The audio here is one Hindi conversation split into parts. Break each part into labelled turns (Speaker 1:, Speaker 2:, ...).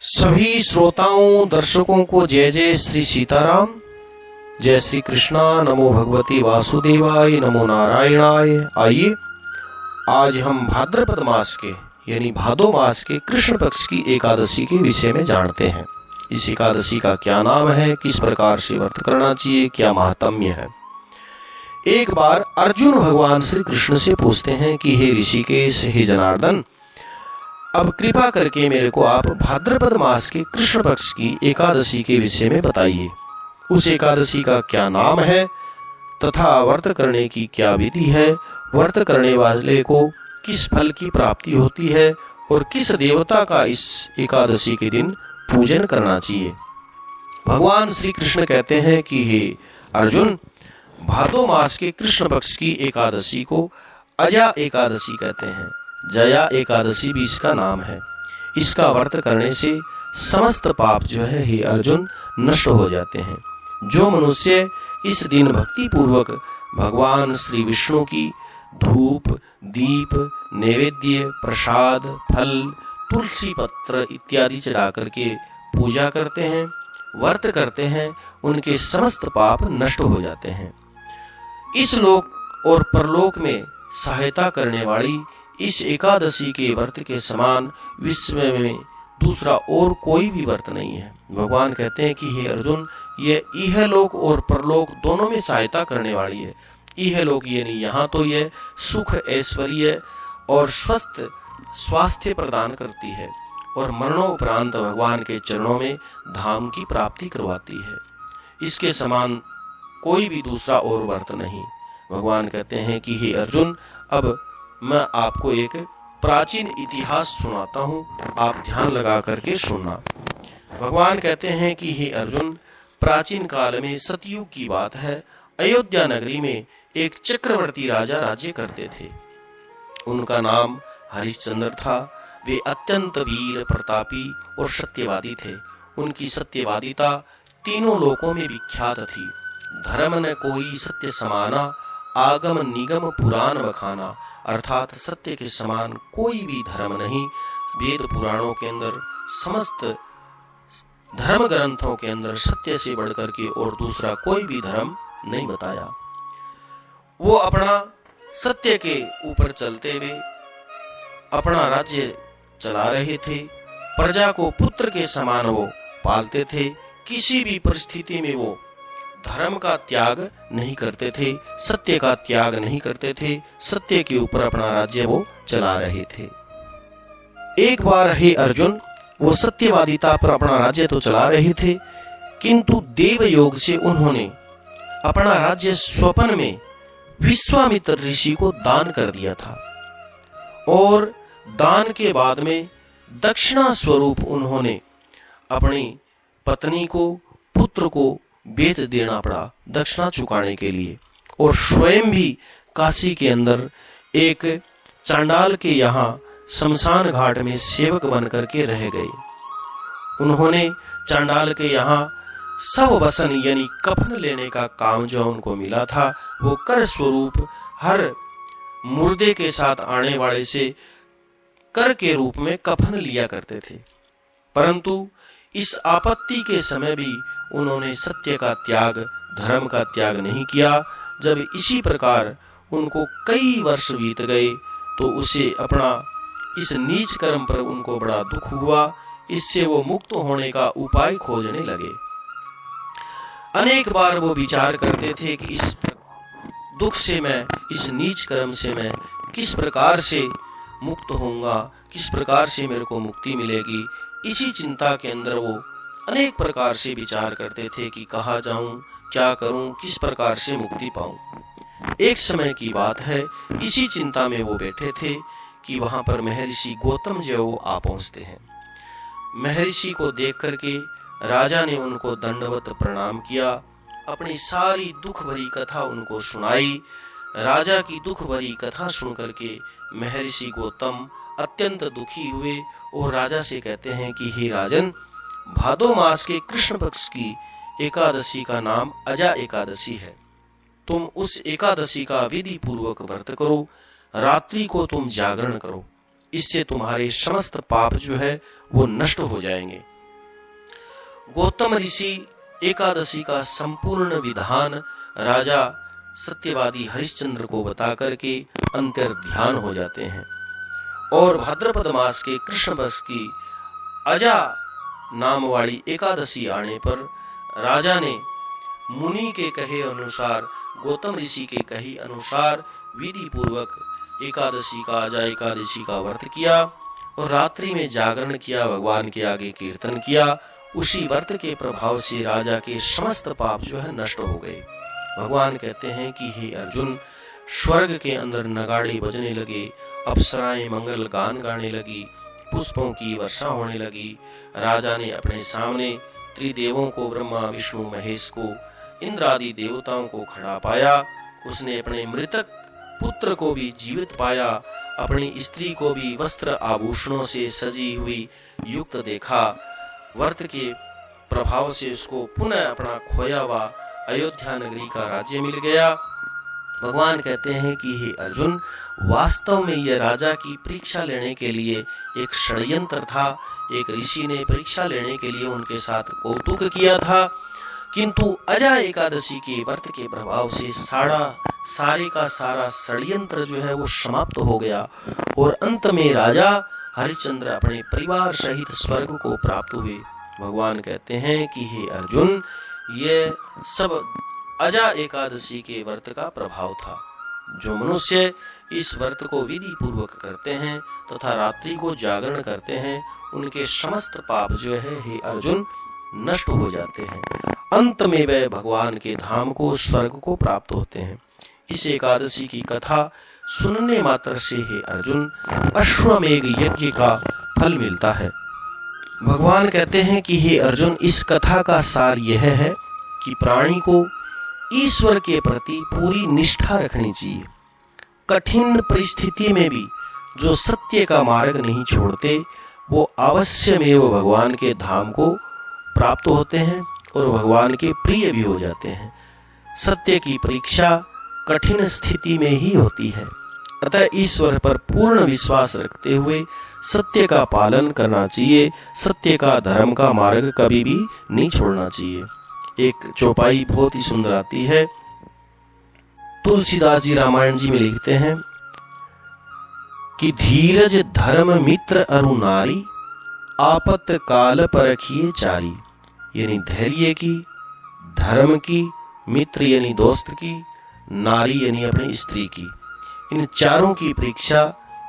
Speaker 1: सभी श्रोताओं दर्शकों को जय जय श्री सीताराम, जय श्री कृष्णा। नमो भगवती वासुदेवाय, नमो नारायणाय। आइए आज हम भाद्रपद मास के यानी भादो मास के कृष्ण पक्ष की एकादशी के विषय में जानते हैं। इस एकादशी का क्या नाम है, किस प्रकार से व्रत करना चाहिए, क्या महात्म्य है। एक बार अर्जुन भगवान श्री कृष्ण से पूछते हैं कि हे ऋषिकेश, हे जनार्दन, अब कृपा करके मेरे को आप भाद्रपद मास के कृष्ण पक्ष की एकादशी के विषय में बताइए। उस एकादशी का क्या नाम है तथा व्रत करने की क्या विधि है, व्रत करने वाले को किस फल की प्राप्ति होती है और किस देवता का इस एकादशी के दिन पूजन करना चाहिए। भगवान श्री कृष्ण कहते हैं कि हे अर्जुन, भादो मास के कृष्ण पक्ष की एकादशी को अजा एकादशी कहते हैं। जया एकादशी भी इसका नाम है। इसका व्रत करने से समस्त पाप जो है हे अर्जुन नष्ट हो जाते हैं। जो मनुष्य इस दिन भक्ति पूर्वक भगवान श्री विष्णु की धूप, दीप, नैवेद्य, प्रसाद, फल, तुलसी पत्र इत्यादि चढ़ा करके पूजा करते हैं, व्रत करते हैं, उनके समस्त पाप नष्ट हो जाते हैं। इस लोक और परलोक में सहायता करने वाली इस एकादशी के व्रत के समान विश्व में दूसरा और कोई भी व्रत नहीं है। भगवान कहते हैं कि हे अर्जुन, ये इहलोक और परलोक दोनों में सहायता करने वाली है। इहलोक यानी यहाँ तो यह सुख, ऐश्वर्य और स्वस्थ स्वास्थ्य प्रदान करती है और मरणोपरांत भगवान के चरणों में धाम की प्राप्ति करवाती है। इसके समान कोई भी दूसरा और व्रत नहीं। भगवान कहते हैं कि हे अर्जुन, अब मैं आपको एक प्राचीन इतिहास सुनाता हूँ, आप ध्यान लगा करके सुनना। भगवान कहते हैं कि हे अर्जुन, प्राचीन काल में सतयुग की बात है। अयोध्या नगरी में एक चक्रवर्ती राजा राज्य करते थे। उनका नाम हरिश्चंद्र था। वे अत्यंत वीर, प्रतापी और सत्यवादी थे। उनकी सत्यवादिता तीनों लोकों में विख्यात थी। धर्म न कोई सत्य समाना, आगम निगम पुराण बखाना, अर्थात सत्य के समान कोई भी धर्म नहीं। वेद पुराणों के अंदर, समस्त धर्म ग्रंथों के अंदर सत्य से बढ़कर के और दूसरा कोई भी धर्म नहीं बताया। वो अपना सत्य के ऊपर चलते हुए अपना राज्य चला रहे थे। प्रजा को पुत्र के समान वो पालते थे। किसी भी परिस्थिति में वो धर्म का त्याग नहीं करते थे, सत्य का त्याग नहीं करते थे। सत्य के ऊपर अपना राज्य वो चला रहे थे। एक बार हे अर्जुन, वो सत्यवादिता पर अपना राज्य तो चला रहे थे, किंतु देव योग से उन्होंने अपना राज्य स्वप्न में विश्वामित्र ऋषि को दान कर दिया था और दान के बाद में दक्षिणा स्वरूप उन्होंने अपनी पत्नी को, पुत्र को बेच देना पड़ा दक्षिणा चुकाने के लिए। और स्वयं भी काशी के अंदर एक चांडाल के यहाँ शमशान घाट में सेवक बन करके रह गए। उन्होंने चांडाल के यहाँ सब वसन यानी कफन लेने का काम जो उनको मिला था, वो कर स्वरूप हर मुर्दे के साथ आने वाले से कर के रूप में कफन लिया करते थे। परंतु इस आपत्ति के समय भी उन्होंने सत्य का त्याग, धर्म का त्याग नहीं किया। जब इसी प्रकार उनको कई वर्ष बीत गए तो उसे अपना इस नीच कर्म पर उनको बड़ा दुख हुआ। इससे वो मुक्त होने का उपाय खोजने लगे। अनेक बार वो विचार करते थे कि इस दुख से मैं, इस नीच कर्म से मैं किस प्रकार से मुक्त होऊंगा, किस प्रकार से मेरे को मुक्ति मिलेगी। इसी चिंता के अंदर वो अनेक प्रकार से विचार करते थे कि कहाँ जाऊं, क्या करूं, किस प्रकार से मुक्ति पाऊं। एक समय की बात है, इसी चिंता में वो बैठे थे कि वहां पर महर्षि गौतम जो वो आ पहुंचते हैं। महर्षि को देख करके राजा ने उनको दंडवत प्रणाम किया, अपनी सारी दुख भरी कथा उनको सुनाई। राजा की दुख भरी कथा सुन करके महर्षि गौतम अत्यंत दुखी हुए और राजा से कहते हैं कि हे राजन, भादो मास के कृष्ण पक्ष की एकादशी का नाम अजा एकादशी है। तुम उस एकादशी का विधि पूर्वक व्रत करो, रात्रि को तुम जागरण करो, इससे तुम्हारे समस्त पाप जो है वो नष्ट हो जाएंगे। गौतम ऋषि एकादशी का संपूर्ण विधान राजा सत्यवादी हरिश्चंद्र को बता करके अंतर ध्यान हो जाते हैं और भाद्रपद मास के कृष्ण पक्ष की अजा नाम वाली एकादशी आने पर राजा ने मुनि के कहे अनुसार, गौतम ऋषि के कहे अनुसार विधि पूर्वक एकादशी का अजा एकादशी का व्रत किया और रात्रि में जागरण किया, भगवान के आगे कीर्तन किया। उसी व्रत के प्रभाव से राजा के समस्त पाप जो है नष्ट हो गए। भगवान कहते हैं कि हे अर्जुन, स्वर्ग के अंदर नगाड़े बजने लगे, अप्सराएं मंगल गान गाने लगी, पुष्पों की वर्षा होने लगी। राजा ने अपने सामने त्रिदेवों को, ब्रह्मा विष्णु महेश को, इंद्र आदि देवताओं को खड़ा पाया। उसने अपने मृतक पुत्र को भी जीवित पाया, अपनी स्त्री को भी वस्त्र आभूषणों से सजी हुई युक्त देखा। व्रत के प्रभाव से उसको पुनः अपना खोया हुआ अयोध्या नगरी का राज्य मिल गया। भगवान कहते हैं कि हे अर्जुन, वास्तव में यह राजा की परीक्षा लेने के लिए एक षड्यंत्र था। एक ऋषि ने परीक्षा लेने के लिए उनके साथ कौतुक किया था, किंतु अजा एकादशी के व्रत के प्रभाव से सारे का सारा षड्यंत्र जो है वो समाप्त हो गया और अंत में राजा हरिश्चंद्र अपने परिवार सहित स्वर्ग को प्राप्त हुए। भगवान कहते हैं कि हे अर्जुन, ये सब अजा एकादशी के व्रत का प्रभाव था। जो मनुष्य इस व्रत को विधि पूर्वक करते हैं तथा रात्रि को जागरण करते हैं, उनके समस्त पाप जो है हे अर्जुन नष्ट हो जाते हैं। अंत में वे भगवान के धाम को, स्वर्ग को प्राप्त होते हैं। इस एकादशी की कथा सुनने मात्र से हे अर्जुन अश्वमेघ यज्ञ का फल मिलता है। भगवान कहते हैं कि हे अर्जुन, इस कथा का सार यह है कि प्राणी को ईश्वर के प्रति पूरी निष्ठा रखनी चाहिए। कठिन परिस्थिति में भी जो सत्य का मार्ग नहीं छोड़ते, वो अवश्यमेव भगवान के धाम को प्राप्त होते हैं और भगवान के प्रिय भी हो जाते हैं। सत्य की परीक्षा कठिन स्थिति में ही होती है। अतः ईश्वर पर पूर्ण विश्वास रखते हुए सत्य का पालन करना चाहिए। सत्य का, धर्म का मार्ग कभी भी नहीं छोड़ना चाहिए। एक चौपाई बहुत ही सुंदर आती है। तुलसीदास जी रामायण जी में लिखते हैं कि धीरज धर्म मित्र अरु नारी, आपत काल परखिए चारी। यानी धैर्य की, धर्म की, मित्र यानी दोस्त की, नारी यानी अपनी स्त्री की, इन चारों की परीक्षा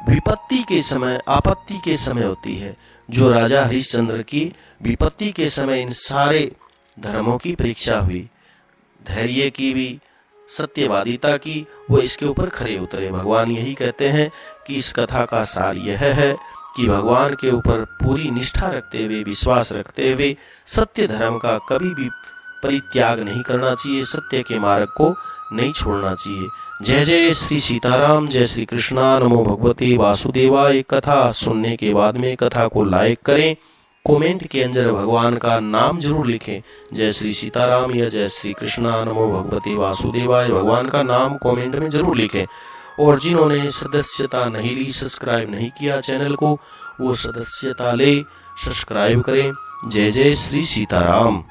Speaker 1: विपत्ति के समय, आपत्ति के समय होती है। जो राजा हरिश्चंद्र की विपत्ति के समय इन सारे धर्मों की परीक्षा हुई, धैर्य की भी, सत्यवादिता की, वो इसके ऊपर खरे उतरे। भगवान यही कहते हैं कि इस कथा का सार यह है कि भगवान के ऊपर पूरी निष्ठा रखते हुए, विश्वास रखते हुए सत्य धर्म का कभी भी परित्याग नहीं करना चाहिए, सत्य के मार्ग को नहीं छोड़ना चाहिए। जय जय श्री सीताराम, जय श्री कृष्णा, नमो भगवते वासुदेवाय। कथा सुनने के बाद में कथा को लाइक करें, कमेंट के अंदर भगवान का नाम जरूर लिखें, जय श्री सीताराम या जय श्री कृष्णा, नमो भगवते वासुदेवाय। भगवान का नाम कमेंट में जरूर लिखें। और जिन्होंने सदस्यता नहीं ली, सब्सक्राइब नहीं किया चैनल को, वो सदस्यता ले, सब्सक्राइब करें। जय जय श्री सीताराम।